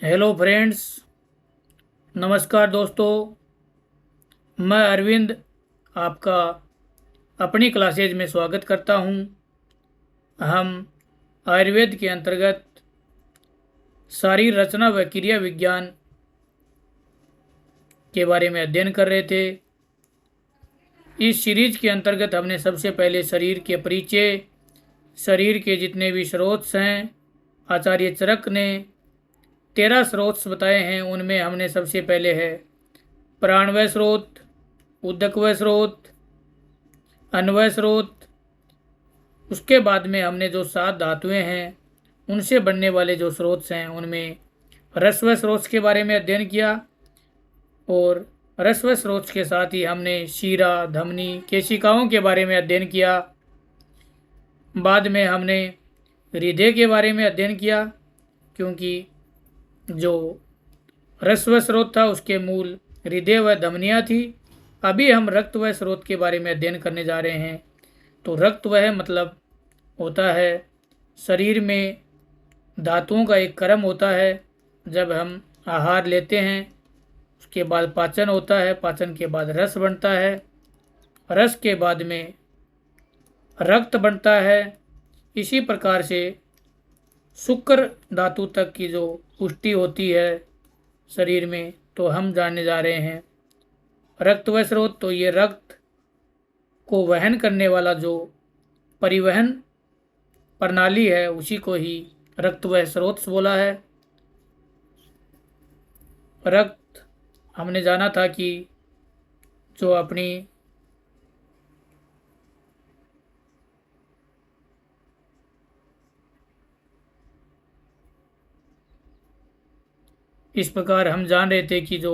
Hello friends. नमस्कार दोस्तों। मैं अरविंद आपका अपनी क्लासेज में स्वागत करता हूं। हम आयुर्वेद के अंतर्गत शारीर रचना व क्रिया विज्ञान के बारे में अध्ययन कर रहे थे। इस सीरीज के अंतर्गत हमने सबसे पहले शरीर के परिचय, शरीर के जितने भी स्रोत हैं, आचार्य चरक ने 13 स्रोत बताए हैं। उनमें हमने सबसे पहले है प्राणवय स्रोत, उदकवय स्रोत, अन्वय स्रोत। उसके बाद में हमने जो 7 धातुएं हैं उनसे बनने वाले जो स्रोत हैं उनमें रसव स्रोत के बारे में अध्ययन किया। और रसव स्रोत के साथ ही हमने शीरा, धमनी, केशिकाओं के बारे में अध्ययन किया। बाद में हमने हृदय के बारे में अध्ययन किया, क्योंकि जो रसव स्रोत था उसके मूल हृदय व धमनियाँ थी। अभी हम रक्त व स्रोत के बारे में अध्ययन करने जा रहे हैं। तो रक्त वह मतलब होता है शरीर में धातुओं का एक क्रम होता है। जब हम आहार लेते हैं उसके बाद पाचन होता है, पाचन के बाद रस बनता है, रस के बाद में रक्त बनता है। इसी प्रकार से शुक्र धातु तक की जो पुष्टि होती है शरीर में, तो हम जानने जा रहे हैं रक्त व स्रोत। तो ये रक्त को वहन करने वाला जो परिवहन प्रणाली है उसी को ही रक्त व स्रोत बोला है। रक्त हमने जाना था कि जो अपनी इस प्रकार हम जान रहे थे कि जो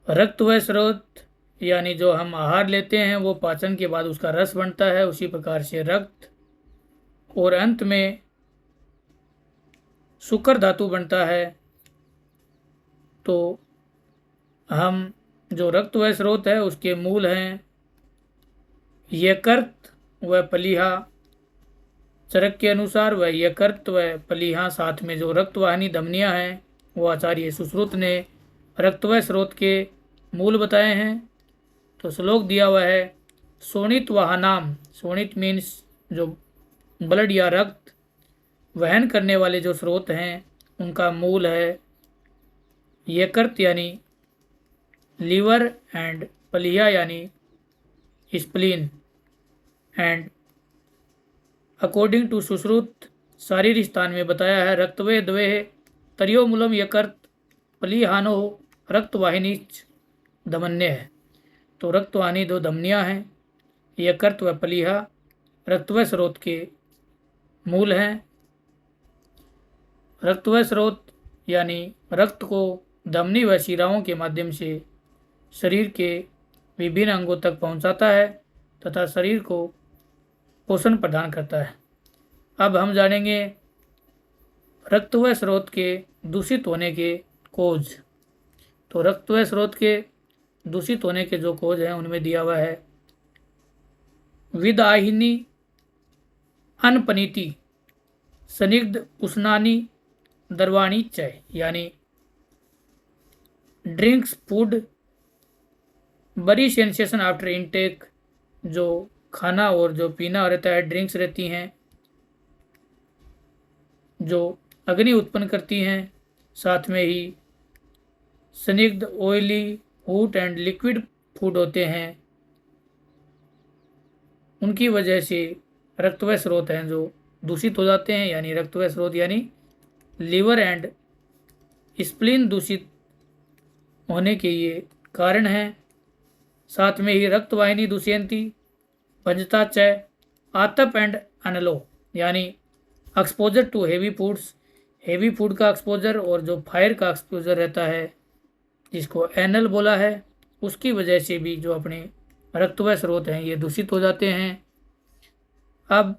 रक्त व स्रोत यानी जो हम आहार लेते हैं वो पाचन के बाद उसका रस बनता है। उसी प्रकार से रक्त और अंत में शुक्र धातु बनता है। तो हम जो रक्त व स्रोत है उसके मूल हैं यकृत व प्लीहा। चरक के अनुसार वह यकृत व प्लीहा साथ में जो रक्तवाहिनी धमनियाँ हैं वो आचार्य सुश्रुत ने रक्त व स्रोत के मूल बताए हैं। तो श्लोक दिया हुआ है शोणित वाहनाम। शोणित मीन्स जो ब्लड या रक्त वहन करने वाले जो स्रोत हैं उनका मूल है यकृत यानी लीवर एंड प्लीहा यानी spleen. And according to Sushruta Sharira Sthana में बताया है रक्तवे द्वे तरियो मूलम यकृत प्लीहानो रक्तवाहिनीच धमन्य है। तो रक्तवाहिनी दो धमनियाँ हैं, यकृत व प्लीहा रक्त व स्रोत के मूल हैं। रक्त व स्रोत यानी रक्त को धमनी व शिराओं के माध्यम से शरीर के विभिन्न अंगों तक पहुंचाता है तथा शरीर को पोषण प्रदान करता है। अब हम जानेंगे रक्त व स्रोत के दूषित होने के कोज। तो रक्त व स्रोत के दूषित होने के जो कोज हैं उनमें दिया हुआ है विदाहिनी अनपनीति संदिग्ध उष्णानी दरवाणी चाय यानी ड्रिंक्स फूड बड़ी सेंसेशन आफ्टर इनटेक। जो खाना और जो पीना रहता है, ड्रिंक्स रहती हैं जो अग्नि उत्पन्न करती हैं, साथ में ही स्निग्ध oily hoot and liquid food होते हैं। उनकी वजह से रक्त व स्रोत हैं जो दूषित हो जाते हैं। यानी रक्त व स्रोत यानी लीवर एंड स्प्लीन दूषित होने के ये कारण हैं। साथ में ही रक्तवाहिनी दूषयंती पंचता चय आतप एंड अनलो यानी exposure to heavy foods. Heavy food का एक्सपोजर और जो फायर का एक्सपोजर रहता है जिसको एनल बोला है, उसकी वजह से भी जो अपने रक्त व स्रोत हैं ये दूषित हो जाते हैं। अब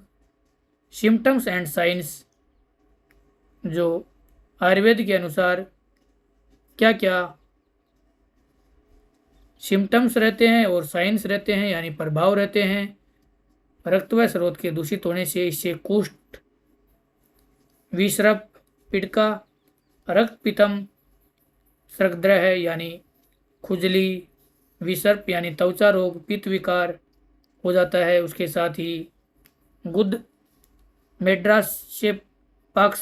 सिम्टम्स एंड साइंस जो आयुर्वेद के अनुसार क्या क्या सिम्टम्स रहते हैं और साइंस रहते हैं यानी प्रभाव रहते हैं रक्त व स्रोत के दूषित होने से। इससे कुष्ठ, विषरप, पिड़का, रक्तपितम, सर्गद्रह यानी खुजली, विसर्प यानी त्वचा रोग, पित्त विकार हो जाता है। उसके साथ ही गुद मेड्रास पक्ष,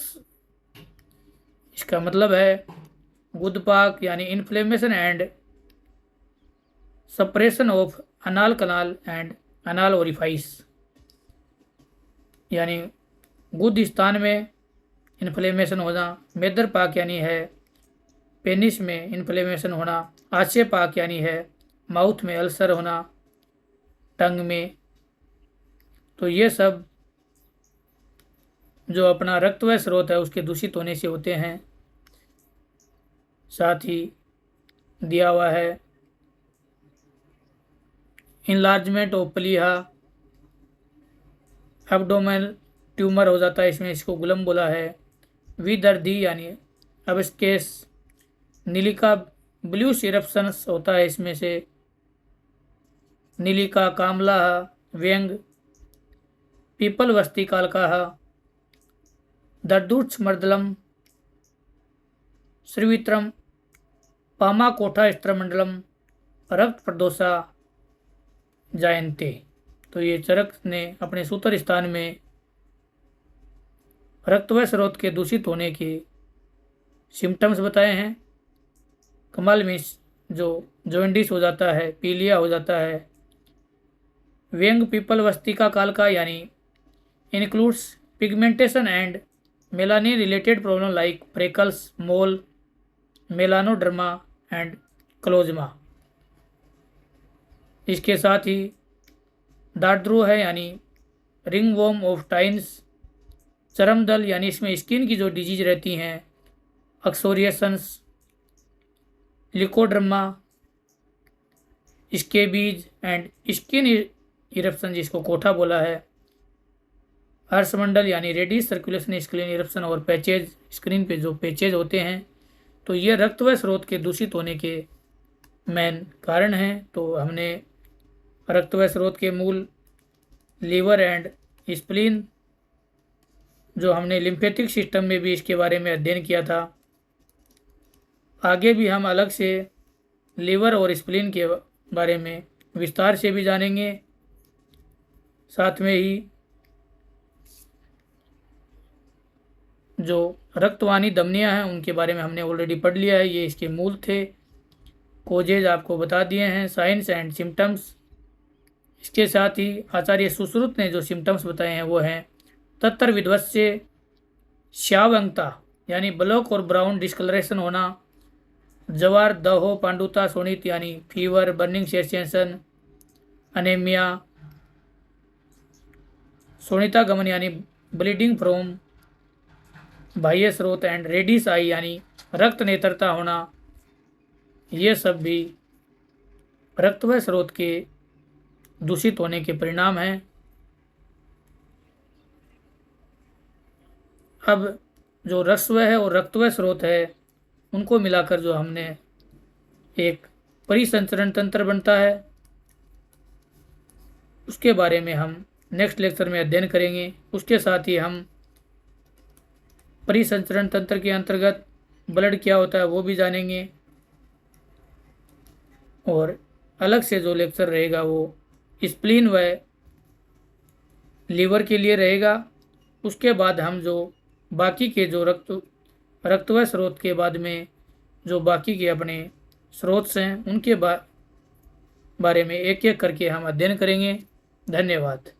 इसका मतलब है गुदपाक यानी इन्फ्लेमेशन एंड सप्रेशन ऑफ अनाल कनाल एंड अनाल ओरिफाइस, यानी गुद स्थान में इन्फ्लेमेशन होना। मेदरपाक यानी है पेनिस में इन्फ्लेमेशन होना। आशय पाक यानी है माउथ में अल्सर होना, टंग में। तो ये सब जो अपना रक्तवाह स्रोत है उसके दूषित होने से होते हैं। साथ ही दिया हुआ है इनलार्जमेंट ऑफ प्लीहा, एब्डोमेनल ट्यूमर हो जाता है इसमें, इसको गुलम बोला है। विदर्दी यानी अबस्केस, नीलिका ब्लू सिरप्शंस होता है इसमें से, नीलिका कामला, व्यंग, पीपल वस्ती कालका, दर्दुच्छ मर्दलम, श्रीवित्रम, पामा कोठा स्त्रमंडलम, रक्त प्रदोषा जायन्ते। तो ये चरक ने अपने सूत्र स्थान में रक्तवाह स्रोत के दूषित होने के सिम्टम्स बताए हैं। कमाल मीन्स जो जॉइंडिस हो जाता है, पीलिया हो जाता है। व्यंग पीपल वस्तिका काल का यानी includes pigmentation and melanin related problem like freckles, mole, melanoderma and chloasma. इसके साथ ही दार्द्रो है यानी रिंगवॉर्म ऑफ टाइन्स, चरम दल यानी इसमें स्किन की जो डिजीज रहती हैं, एक्सोरिएशंस, लिकोड्रमा, स्केबीज एंड स्किन इरप्शन जिसको कोठा बोला है। हर्षमंडल यानी रेडिस सर्कुलेशन स्क्रीन इरप्शन और पैचेज, स्क्रीन पे जो पैचेज होते हैं। तो ये रक्तवाह स्रोत के दूषित होने के मेन कारण हैं। तो हमने रक्तवाह स्रोत के मूल लीवर एंड स्प्लीन, जो हमने लिम्फेटिक सिस्टम में भी इसके बारे में अध्ययन किया था। आगे भी हम अलग से लीवर और स्प्लीन के बारे में विस्तार से भी जानेंगे। साथ में ही जो रक्तवाहिनी धमनियाँ हैं उनके बारे में हमने ऑलरेडी पढ़ लिया है, ये इसके मूल थे। कोजेज आपको बता दिए हैं, साइंस एंड सिम्टम्स। इसके साथ ही आचार्य सुश्रुत ने जो सिम्टम्स बताए हैं वो हैं तत्तर विध्वस्य, श्यावंगता यानी ब्लॉक और ब्राउन डिस्कलरेशन होना, जवार दहो पांडुता शोणित यानी फीवर, बर्निंग सेंसेशन, अनेमिया, शोणिता गमन यानी ब्लीडिंग फ्रॉम बाह्य स्रोत एंड रेडिस आई यानी रक्त नेत्रता होना। ये सब भी रक्तवाह स्रोत के दूषित होने के परिणाम हैं। अब जो रस्व है और रक्तवाह स्रोत है उनको मिलाकर जो हमने एक परिसंचरण तंत्र बनता है उसके बारे में हम नेक्स्ट लेक्चर में अध्ययन करेंगे। उसके साथ ही हम परिसंचरण तंत्र के अंतर्गत ब्लड क्या होता है वो भी जानेंगे, और अलग से जो लेक्चर रहेगा वो स्प्लीन व लीवर के लिए रहेगा। उसके बाद हम जो बाकी के जो रक्तवाह स्रोत के बाद में जो बाकी के अपने स्रोत हैं उनके बारे में एक एक करके हम अध्ययन करेंगे। धन्यवाद।